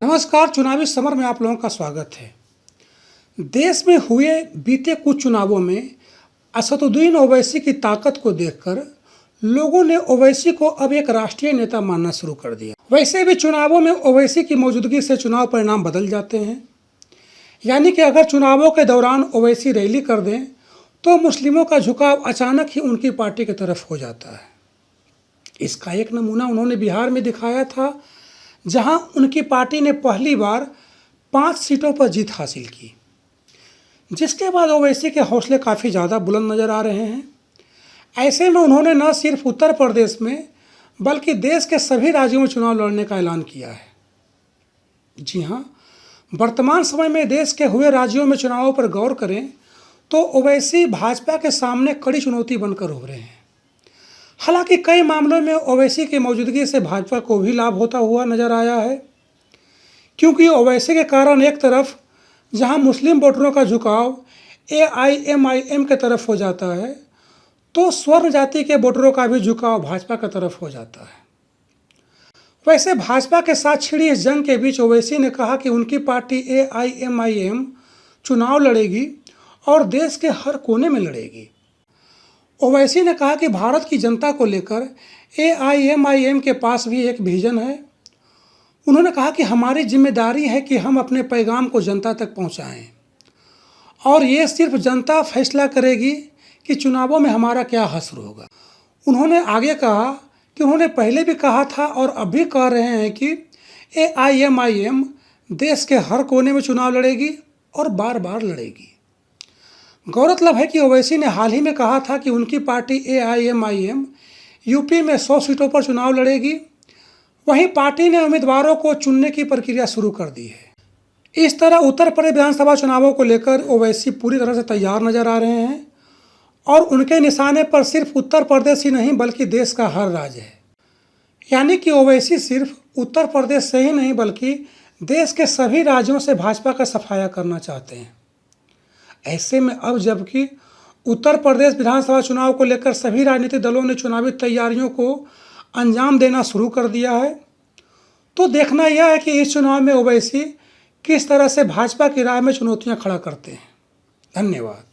नमस्कार। चुनावी समर में आप लोगों का स्वागत है। देश में हुए बीते कुछ चुनावों में असदुद्दीन ओवैसी की ताकत को देखकर लोगों ने ओवैसी को अब एक राष्ट्रीय नेता मानना शुरू कर दिया। वैसे भी चुनावों में ओवैसी की मौजूदगी से चुनाव परिणाम बदल जाते हैं, यानी कि अगर चुनावों के दौरान ओवैसी रैली कर दें तो मुस्लिमों का झुकाव अचानक ही उनकी पार्टी की तरफ हो जाता है। इसका एक नमूना उन्होंने बिहार में दिखाया था, जहां उनकी पार्टी ने पहली बार 5 सीटों पर जीत हासिल की, जिसके बाद ओवैसी के हौसले काफ़ी ज़्यादा बुलंद नज़र आ रहे हैं। ऐसे में उन्होंने न सिर्फ उत्तर प्रदेश में बल्कि देश के सभी राज्यों में चुनाव लड़ने का ऐलान किया है। जी हाँ, वर्तमान समय में देश के हुए राज्यों में चुनावों पर गौर करें तो ओवैसी भाजपा के सामने कड़ी चुनौती बनकर उभरे हैं। हालांकि कई मामलों में ओवैसी की मौजूदगी से भाजपा को भी लाभ होता हुआ नजर आया है, क्योंकि ओवैसी के कारण एक तरफ जहां मुस्लिम वोटरों का झुकाव एआईएमआईएम के तरफ हो जाता है, तो स्वर्ण जाति के वोटरों का भी झुकाव भाजपा की तरफ हो जाता है। वैसे भाजपा के साथ छिड़ी इस जंग के बीच ओवैसी ने कहा कि उनकी पार्टी एआईएमआईएम चुनाव लड़ेगी और देश के हर कोने में लड़ेगी। ओवैसी ने कहा कि भारत की जनता को लेकर एआईएमआईएम के पास भी एक विजन है। उन्होंने कहा कि हमारी जिम्मेदारी है कि हम अपने पैगाम को जनता तक पहुंचाएं और ये सिर्फ जनता फैसला करेगी कि चुनावों में हमारा क्या हश्र होगा। उन्होंने आगे कहा कि उन्होंने पहले भी कहा था और अब भी कह रहे हैं कि एआईएमआईएम देश के हर कोने में चुनाव लड़ेगी और बार बार लड़ेगी। गौरतलब है कि ओवैसी ने हाल ही में कहा था कि उनकी पार्टी एआईएमआईएम यूपी में 100 सीटों पर चुनाव लड़ेगी। वहीं पार्टी ने उम्मीदवारों को चुनने की प्रक्रिया शुरू कर दी है। इस तरह उत्तर प्रदेश विधानसभा चुनावों को लेकर ओवैसी पूरी तरह से तैयार नजर आ रहे हैं और उनके निशाने पर सिर्फ उत्तर प्रदेश ही नहीं बल्कि देश का हर राज्य है। यानी कि ओवैसी सिर्फ उत्तर प्रदेश से ही नहीं बल्कि देश के सभी राज्यों से भाजपा का सफाया करना चाहते हैं। ऐसे में अब जबकि उत्तर प्रदेश विधानसभा चुनाव को लेकर सभी राजनीतिक दलों ने चुनावी तैयारियों को अंजाम देना शुरू कर दिया है, तो देखना यह है कि इस चुनाव में ओवैसी किस तरह से भाजपा की राह में चुनौतियां खड़ा करते हैं। धन्यवाद।